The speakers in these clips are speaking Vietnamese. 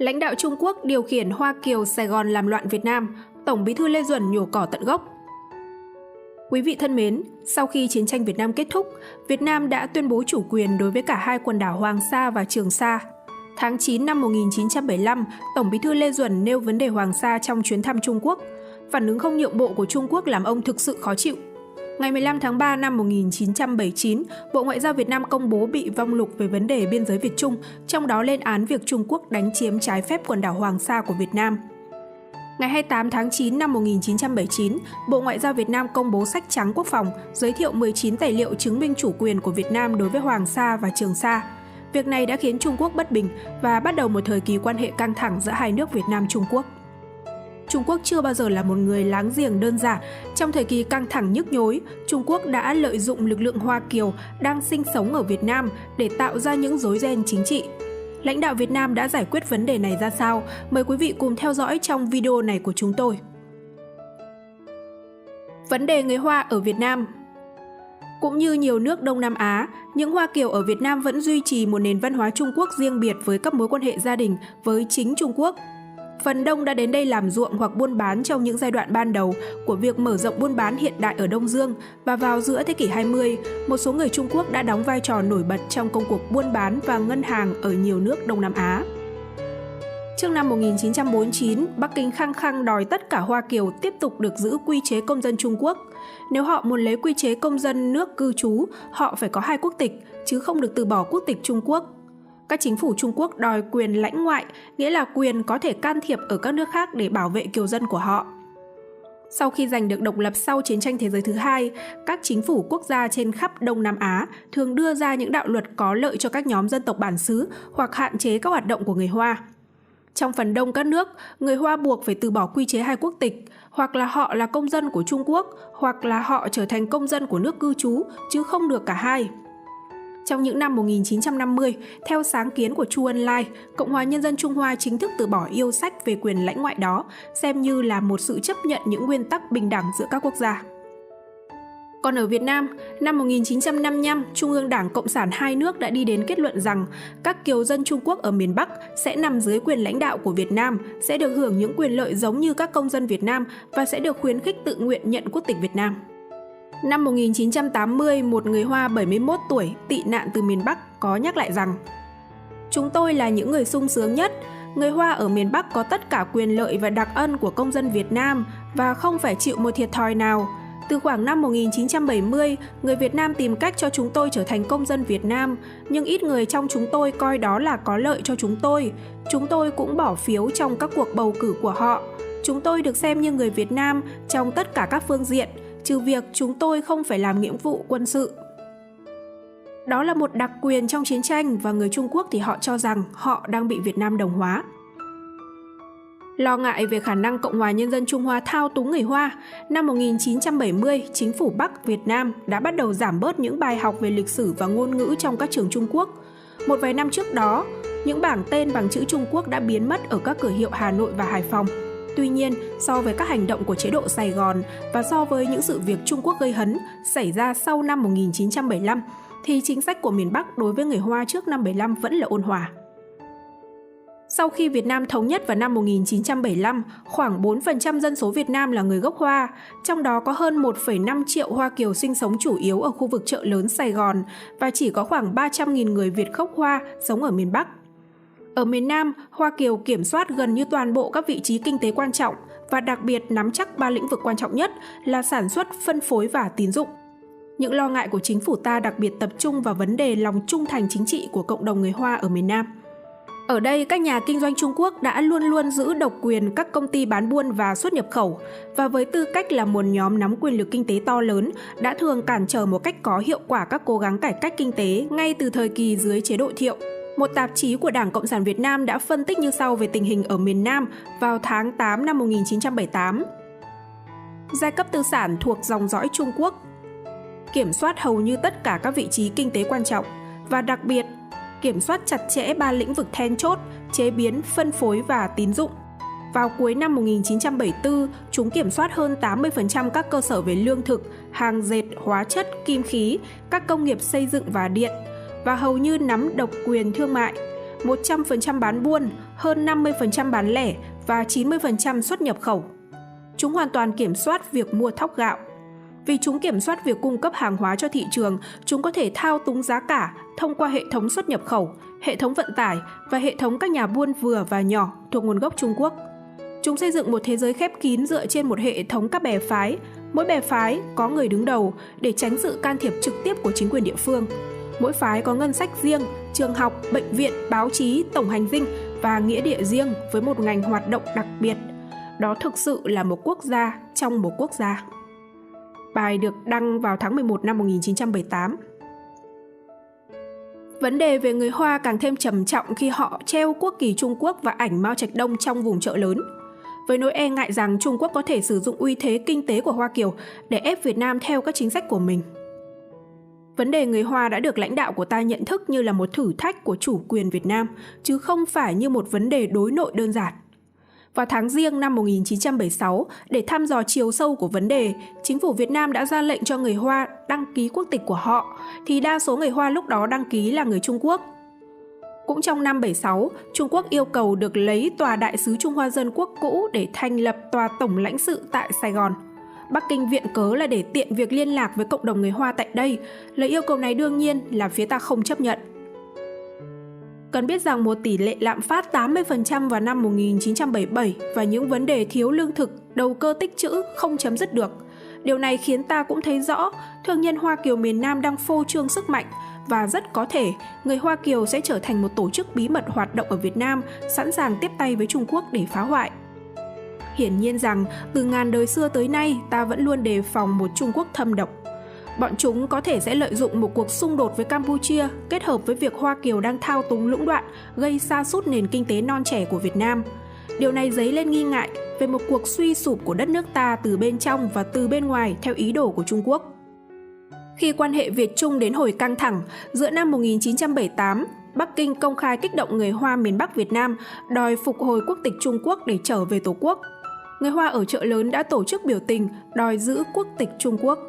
Lãnh đạo Trung Quốc điều khiển Hoa Kiều Sài Gòn làm loạn Việt Nam, Tổng Bí thư Lê Duẩn nhổ cỏ tận gốc. Quý vị thân mến, sau khi chiến tranh Việt Nam kết thúc, Việt Nam đã tuyên bố chủ quyền đối với cả hai quần đảo Hoàng Sa và Trường Sa. Tháng 9 năm 1975, Tổng Bí thư Lê Duẩn nêu vấn đề Hoàng Sa trong chuyến thăm Trung Quốc. Phản ứng không nhượng bộ của Trung Quốc làm ông thực sự khó chịu. Ngày 15 tháng 3 năm 1979, Bộ Ngoại giao Việt Nam công bố bị vong lục về vấn đề biên giới Việt Trung, trong đó lên án việc Trung Quốc đánh chiếm trái phép quần đảo Hoàng Sa của Việt Nam. Ngày 28 tháng 9 năm 1979, Bộ Ngoại giao Việt Nam công bố sách trắng quốc phòng, giới thiệu 19 tài liệu chứng minh chủ quyền của Việt Nam đối với Hoàng Sa và Trường Sa. Việc này đã khiến Trung Quốc bất bình và bắt đầu một thời kỳ quan hệ căng thẳng giữa hai nước Việt Nam-Trung Quốc. Trung Quốc chưa bao giờ là một người láng giềng đơn giản. Trong thời kỳ căng thẳng nhức nhối, Trung Quốc đã lợi dụng lực lượng Hoa Kiều đang sinh sống ở Việt Nam để tạo ra những rối ren chính trị. Lãnh đạo Việt Nam đã giải quyết vấn đề này ra sao? Mời quý vị cùng theo dõi trong video này của chúng tôi. Vấn đề người Hoa ở Việt Nam. Cũng như nhiều nước Đông Nam Á, những Hoa Kiều ở Việt Nam vẫn duy trì một nền văn hóa Trung Quốc riêng biệt với các mối quan hệ gia đình với chính Trung Quốc. Phần đông đã đến đây làm ruộng hoặc buôn bán trong những giai đoạn ban đầu của việc mở rộng buôn bán hiện đại ở Đông Dương, và vào giữa thế kỷ 20, một số người Trung Quốc đã đóng vai trò nổi bật trong công cuộc buôn bán và ngân hàng ở nhiều nước Đông Nam Á. Trước năm 1949, Bắc Kinh khăng khăng đòi tất cả Hoa Kiều tiếp tục được giữ quy chế công dân Trung Quốc. Nếu họ muốn lấy quy chế công dân nước cư trú, họ phải có hai quốc tịch, chứ không được từ bỏ quốc tịch Trung Quốc. Các chính phủ Trung Quốc đòi quyền lãnh ngoại, nghĩa là quyền có thể can thiệp ở các nước khác để bảo vệ kiều dân của họ. Sau khi giành được độc lập sau chiến tranh thế giới thứ hai, các chính phủ quốc gia trên khắp Đông Nam Á thường đưa ra những đạo luật có lợi cho các nhóm dân tộc bản xứ hoặc hạn chế các hoạt động của người Hoa. Trong phần đông các nước, người Hoa buộc phải từ bỏ quy chế hai quốc tịch, hoặc là họ là công dân của Trung Quốc, hoặc là họ trở thành công dân của nước cư trú, chứ không được cả hai. Trong những năm 1950, theo sáng kiến của Chu Ân Lai, Cộng hòa Nhân dân Trung Hoa chính thức từ bỏ yêu sách về quyền lãnh ngoại đó, xem như là một sự chấp nhận những nguyên tắc bình đẳng giữa các quốc gia. Còn ở Việt Nam, năm 1955, Trung ương Đảng Cộng sản hai nước đã đi đến kết luận rằng các kiều dân Trung Quốc ở miền Bắc sẽ nằm dưới quyền lãnh đạo của Việt Nam, sẽ được hưởng những quyền lợi giống như các công dân Việt Nam và sẽ được khuyến khích tự nguyện nhận quốc tịch Việt Nam. Năm 1980, một người Hoa 71 tuổi tị nạn từ miền Bắc có nhắc lại rằng: "Chúng tôi là những người sung sướng nhất. Người Hoa ở miền Bắc có tất cả quyền lợi và đặc ân của công dân Việt Nam và không phải chịu một thiệt thòi nào. Từ khoảng năm 1970, người Việt Nam tìm cách cho chúng tôi trở thành công dân Việt Nam, nhưng ít người trong chúng tôi coi đó là có lợi cho chúng tôi. Chúng tôi cũng bỏ phiếu trong các cuộc bầu cử của họ. Chúng tôi được xem như người Việt Nam trong tất cả các phương diện, trừ việc chúng tôi không phải làm nghĩa vụ quân sự." Đó là một đặc quyền trong chiến tranh, và người Trung Quốc thì họ cho rằng họ đang bị Việt Nam đồng hóa. Lo ngại về khả năng Cộng hòa Nhân dân Trung Hoa thao túng người Hoa, năm 1970, chính phủ Bắc Việt Nam đã bắt đầu giảm bớt những bài học về lịch sử và ngôn ngữ trong các trường Trung Quốc. Một vài năm trước đó, những bảng tên bằng chữ Trung Quốc đã biến mất ở các cửa hiệu Hà Nội và Hải Phòng. Tuy nhiên, so với các hành động của chế độ Sài Gòn và so với những sự việc Trung Quốc gây hấn xảy ra sau năm 1975, thì chính sách của miền Bắc đối với người Hoa trước năm 75 vẫn là ôn hòa. Sau khi Việt Nam thống nhất vào năm 1975, khoảng 4% dân số Việt Nam là người gốc Hoa, trong đó có hơn 1,5 triệu Hoa Kiều sinh sống chủ yếu ở khu vực chợ lớn Sài Gòn và chỉ có khoảng 300.000 người Việt gốc Hoa sống ở miền Bắc. Ở miền Nam, Hoa Kiều kiểm soát gần như toàn bộ các vị trí kinh tế quan trọng và đặc biệt nắm chắc 3 lĩnh vực quan trọng nhất là sản xuất, phân phối và tín dụng. Những lo ngại của chính phủ ta đặc biệt tập trung vào vấn đề lòng trung thành chính trị của cộng đồng người Hoa ở miền Nam. Ở đây, các nhà kinh doanh Trung Quốc đã luôn luôn giữ độc quyền các công ty bán buôn và xuất nhập khẩu, và với tư cách là một nhóm nắm quyền lực kinh tế to lớn, đã thường cản trở một cách có hiệu quả các cố gắng cải cách kinh tế ngay từ thời kỳ dưới chế độ Thiệu. Một tạp chí của Đảng Cộng sản Việt Nam đã phân tích như sau về tình hình ở miền Nam vào tháng 8 năm 1978. Giai cấp tư sản thuộc dòng dõi Trung Quốc kiểm soát hầu như tất cả các vị trí kinh tế quan trọng và đặc biệt kiểm soát chặt chẽ 3 lĩnh vực then chốt: chế biến, phân phối và tín dụng. Vào cuối năm 1974, chúng kiểm soát hơn 80% các cơ sở về lương thực, hàng dệt, hóa chất, kim khí, các công nghiệp xây dựng và điện, và hầu như nắm độc quyền thương mại. 100% bán buôn, hơn 50% bán lẻ và 90% xuất nhập khẩu. Chúng hoàn toàn kiểm soát việc mua thóc gạo. Vì chúng kiểm soát việc cung cấp hàng hóa cho thị trường, chúng có thể thao túng giá cả thông qua hệ thống xuất nhập khẩu, hệ thống vận tải và hệ thống các nhà buôn vừa và nhỏ thuộc nguồn gốc Trung Quốc. Chúng xây dựng một thế giới khép kín dựa trên một hệ thống các bè phái. Mỗi bè phái có người đứng đầu để tránh sự can thiệp trực tiếp của chính quyền địa phương. Mỗi phái có ngân sách riêng, trường học, bệnh viện, báo chí, tổng hành dinh và nghĩa địa riêng với một ngành hoạt động đặc biệt. Đó thực sự là một quốc gia trong một quốc gia. Bài được đăng vào tháng 11 năm 1978. Vấn đề về người Hoa càng thêm trầm trọng khi họ treo quốc kỳ Trung Quốc và ảnh Mao Trạch Đông trong vùng chợ lớn. Với nỗi e ngại rằng Trung Quốc có thể sử dụng uy thế kinh tế của Hoa Kiều để ép Việt Nam theo các chính sách của mình. Vấn đề người Hoa đã được lãnh đạo của ta nhận thức như là một thử thách của chủ quyền Việt Nam, chứ không phải như một vấn đề đối nội đơn giản. Vào tháng Giêng năm 1976, để thăm dò chiều sâu của vấn đề, chính phủ Việt Nam đã ra lệnh cho người Hoa đăng ký quốc tịch của họ, thì đa số người Hoa lúc đó đăng ký là người Trung Quốc. Cũng trong năm 76, Trung Quốc yêu cầu được lấy Tòa Đại sứ Trung Hoa Dân Quốc cũ để thành lập Tòa Tổng lãnh sự tại Sài Gòn. Bắc Kinh viện cớ là để tiện việc liên lạc với cộng đồng người Hoa tại đây. Lời yêu cầu này đương nhiên là phía ta không chấp nhận. Cần biết rằng một tỷ lệ lạm phát 80% vào năm 1977 và những vấn đề thiếu lương thực, đầu cơ tích trữ không chấm dứt được. Điều này khiến ta cũng thấy rõ thương nhân Hoa Kiều miền Nam đang phô trương sức mạnh và rất có thể người Hoa Kiều sẽ trở thành một tổ chức bí mật hoạt động ở Việt Nam, sẵn sàng tiếp tay với Trung Quốc để phá hoại. Hiển nhiên rằng từ ngàn đời xưa tới nay ta vẫn luôn đề phòng một Trung Quốc thâm độc. Bọn chúng có thể sẽ lợi dụng một cuộc xung đột với Campuchia kết hợp với việc Hoa Kiều đang thao túng lũng đoạn gây sa sút nền kinh tế non trẻ của Việt Nam. Điều này dấy lên nghi ngại về một cuộc suy sụp của đất nước ta từ bên trong và từ bên ngoài theo ý đồ của Trung Quốc. Khi quan hệ Việt-Trung đến hồi căng thẳng, giữa năm 1978, Bắc Kinh công khai kích động người Hoa miền Bắc Việt Nam đòi phục hồi quốc tịch Trung Quốc để trở về Tổ quốc. Người Hoa ở chợ lớn đã tổ chức biểu tình đòi giữ quốc tịch Trung Quốc.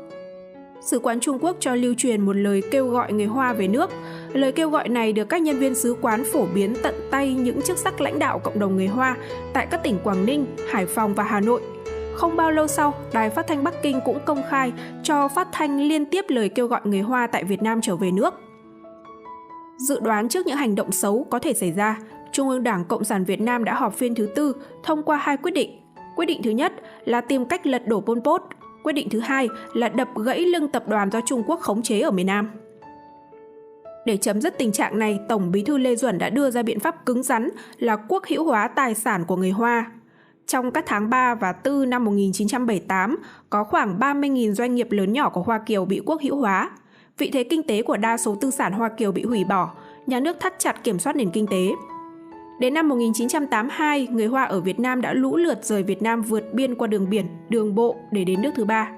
Sứ quán Trung Quốc cho lưu truyền một lời kêu gọi người Hoa về nước. Lời kêu gọi này được các nhân viên sứ quán phổ biến tận tay những chức sắc lãnh đạo cộng đồng người Hoa tại các tỉnh Quảng Ninh, Hải Phòng và Hà Nội. Không bao lâu sau, Đài Phát thanh Bắc Kinh cũng công khai cho phát thanh liên tiếp lời kêu gọi người Hoa tại Việt Nam trở về nước. Dự đoán trước những hành động xấu có thể xảy ra, Trung ương Đảng Cộng sản Việt Nam đã họp phiên thứ tư thông qua hai quyết định. Quyết định thứ nhất là tìm cách lật đổ Pol Pot. Quyết định thứ hai là đập gãy lưng tập đoàn do Trung Quốc khống chế ở miền Nam. Để chấm dứt tình trạng này, Tổng Bí thư Lê Duẩn đã đưa ra biện pháp cứng rắn là quốc hữu hóa tài sản của người Hoa. Trong các tháng 3 và 4 năm 1978, có khoảng 30.000 doanh nghiệp lớn nhỏ của Hoa Kiều bị quốc hữu hóa. Vị thế kinh tế của đa số tư sản Hoa Kiều bị hủy bỏ, nhà nước thắt chặt kiểm soát nền kinh tế. Đến năm 1982, người Hoa ở Việt Nam đã lũ lượt rời Việt Nam vượt biên qua đường biển, đường bộ để đến nước thứ ba.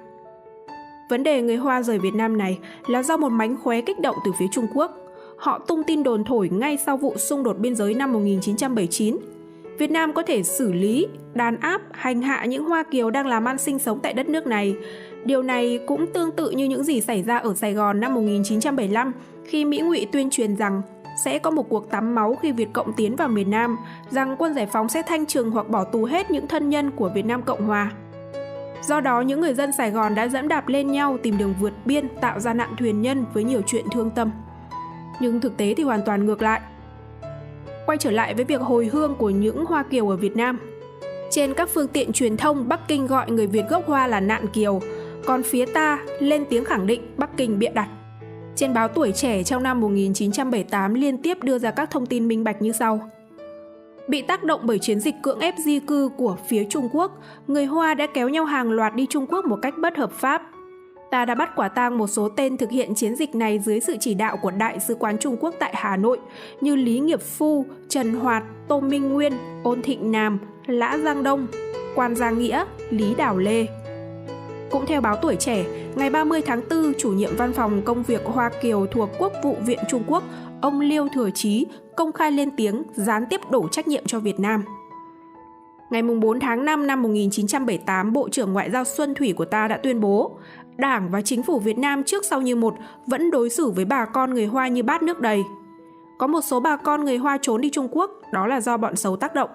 Vấn đề người Hoa rời Việt Nam này là do một mánh khóe kích động từ phía Trung Quốc. Họ tung tin đồn thổi ngay sau vụ xung đột biên giới năm 1979. Việt Nam có thể xử lý, đàn áp, hành hạ những Hoa Kiều đang làm ăn sinh sống tại đất nước này. Điều này cũng tương tự như những gì xảy ra ở Sài Gòn năm 1975 khi Mỹ Ngụy tuyên truyền rằng sẽ có một cuộc tắm máu khi Việt Cộng tiến vào miền Nam, rằng quân giải phóng sẽ thanh trừng hoặc bỏ tù hết những thân nhân của Việt Nam Cộng Hòa. Do đó, những người dân Sài Gòn đã dẫm đạp lên nhau tìm đường vượt biên, tạo ra nạn thuyền nhân với nhiều chuyện thương tâm. Nhưng thực tế thì hoàn toàn ngược lại. Quay trở lại với việc hồi hương của những Hoa Kiều ở Việt Nam. Trên các phương tiện truyền thông, Bắc Kinh gọi người Việt gốc Hoa là nạn Kiều, còn phía ta lên tiếng khẳng định Bắc Kinh bịa đặt. Trên báo Tuổi Trẻ trong năm 1978 liên tiếp đưa ra các thông tin minh bạch như sau. Bị tác động bởi chiến dịch cưỡng ép di cư của phía Trung Quốc, người Hoa đã kéo nhau hàng loạt đi Trung Quốc một cách bất hợp pháp. Ta đã bắt quả tang một số tên thực hiện chiến dịch này dưới sự chỉ đạo của Đại sứ quán Trung Quốc tại Hà Nội như Lý Nghiệp Phu, Trần Hoạt, Tô Minh Nguyên, Ôn Thịnh Nam, Lã Giang Đông, Quan Gia Nghĩa, Lý Đào Lê. Cũng theo báo Tuổi Trẻ, ngày 30 tháng 4, chủ nhiệm văn phòng công việc Hoa Kiều thuộc Quốc vụ viện Trung Quốc, ông Liêu Thừa Chí, công khai lên tiếng gián tiếp đổ trách nhiệm cho Việt Nam. Ngày 4 tháng 5 năm 1978, Bộ trưởng Ngoại giao Xuân Thủy của ta đã tuyên bố Đảng và Chính phủ Việt Nam trước sau như một vẫn đối xử với bà con người Hoa như bát nước đầy. Có một số bà con người Hoa trốn đi Trung Quốc, đó là do bọn xấu tác động.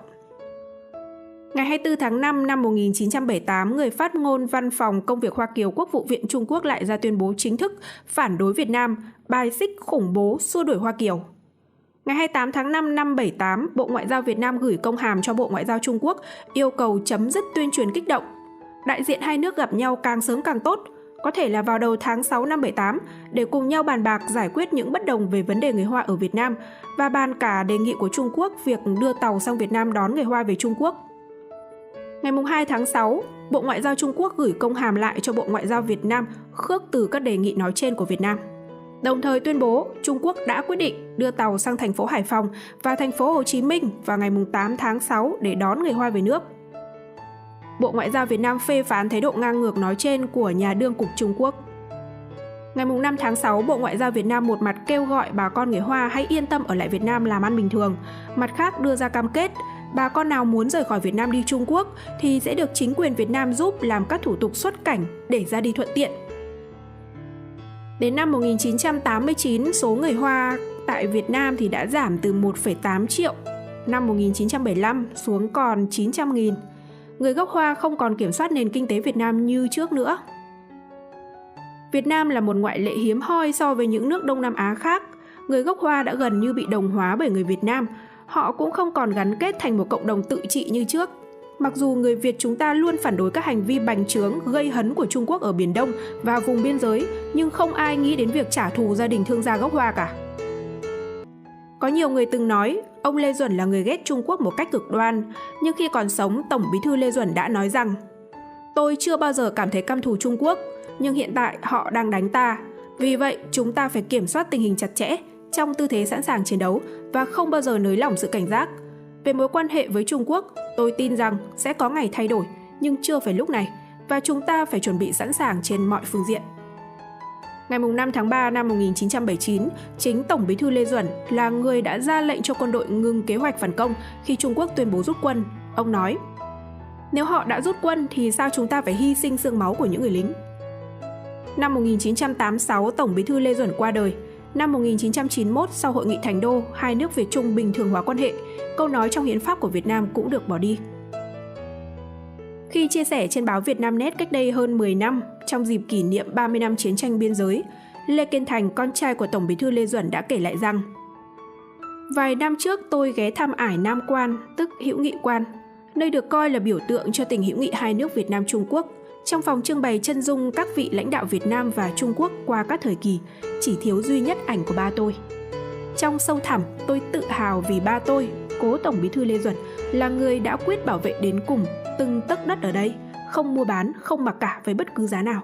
Ngày 24 tháng 5 năm 1978, người phát ngôn Văn phòng Công việc Hoa Kiều Quốc vụ viện Trung Quốc lại ra tuyên bố chính thức phản đối Việt Nam, bài xích khủng bố, xua đuổi Hoa Kiều. Ngày 28 tháng 5 năm 78, Bộ Ngoại giao Việt Nam gửi công hàm cho Bộ Ngoại giao Trung Quốc yêu cầu chấm dứt tuyên truyền kích động. Đại diện hai nước gặp nhau càng sớm càng tốt, có thể là vào đầu tháng 6 năm 78, để cùng nhau bàn bạc giải quyết những bất đồng về vấn đề người Hoa ở Việt Nam và bàn cả đề nghị của Trung Quốc việc đưa tàu sang Việt Nam đón người Hoa về Trung Quốc. Ngày 2 tháng 6, Bộ Ngoại giao Trung Quốc gửi công hàm lại cho Bộ Ngoại giao Việt Nam khước từ các đề nghị nói trên của Việt Nam. Đồng thời tuyên bố Trung Quốc đã quyết định đưa tàu sang thành phố Hải Phòng và thành phố Hồ Chí Minh vào ngày 8 tháng 6 để đón người Hoa về nước. Bộ Ngoại giao Việt Nam phê phán thái độ ngang ngược nói trên của nhà đương cục Trung Quốc. Ngày 5 tháng 6, Bộ Ngoại giao Việt Nam một mặt kêu gọi bà con người Hoa hãy yên tâm ở lại Việt Nam làm ăn bình thường, mặt khác đưa ra cam kết bà con nào muốn rời khỏi Việt Nam đi Trung Quốc thì sẽ được chính quyền Việt Nam giúp làm các thủ tục xuất cảnh để ra đi thuận tiện. Đến năm 1989, số người Hoa tại Việt Nam thì đã giảm từ 1,8 triệu năm 1975 xuống còn 900.000. Người gốc Hoa không còn kiểm soát nền kinh tế Việt Nam như trước nữa. Việt Nam là một ngoại lệ hiếm hoi so với những nước Đông Nam Á khác. Người gốc Hoa đã gần như bị đồng hóa bởi người Việt Nam. Họ cũng không còn gắn kết thành một cộng đồng tự trị như trước. Mặc dù người Việt chúng ta luôn phản đối các hành vi bành trướng, gây hấn của Trung Quốc ở Biển Đông và vùng biên giới, nhưng không ai nghĩ đến việc trả thù gia đình thương gia gốc Hoa cả. Có nhiều người từng nói ông Lê Duẩn là người ghét Trung Quốc một cách cực đoan, nhưng khi còn sống, Tổng Bí thư Lê Duẩn đã nói rằng: "Tôi chưa bao giờ cảm thấy căm thù Trung Quốc, nhưng hiện tại họ đang đánh ta. Vì vậy, chúng ta phải kiểm soát tình hình chặt chẽ, trong tư thế sẵn sàng chiến đấu và không bao giờ nới lỏng sự cảnh giác. Về mối quan hệ với Trung Quốc, tôi tin rằng sẽ có ngày thay đổi, nhưng chưa phải lúc này, và chúng ta phải chuẩn bị sẵn sàng trên mọi phương diện." Ngày 5 tháng 3 năm 1979, chính Tổng Bí thư Lê Duẩn là người đã ra lệnh cho quân đội ngừng kế hoạch phản công khi Trung Quốc tuyên bố rút quân. Ông nói: "Nếu họ đã rút quân thì sao chúng ta phải hy sinh xương máu của những người lính?" Năm 1986, Tổng Bí thư Lê Duẩn qua đời. Năm 1991, sau Hội nghị Thành Đô, hai nước Việt Trung bình thường hóa quan hệ, câu nói trong hiến pháp của Việt Nam cũng được bỏ đi. Khi chia sẻ trên báo Vietnamnet cách đây hơn 10 năm, trong dịp kỷ niệm 30 năm chiến tranh biên giới, Lê Kiên Thành, con trai của Tổng Bí thư Lê Duẩn đã kể lại rằng: "Vài năm trước tôi ghé thăm ải Nam Quan, tức Hữu Nghị Quan, nơi được coi là biểu tượng cho tình hữu nghị hai nước Việt Nam Trung Quốc. Trong phòng trưng bày chân dung các vị lãnh đạo Việt Nam và Trung Quốc qua các thời kỳ, chỉ thiếu duy nhất ảnh của ba tôi. Trong sâu thẳm, tôi tự hào vì ba tôi, cố Tổng Bí thư Lê Duẩn, là người đã quyết bảo vệ đến cùng từng tấc đất ở đây, không mua bán, không mặc cả với bất cứ giá nào."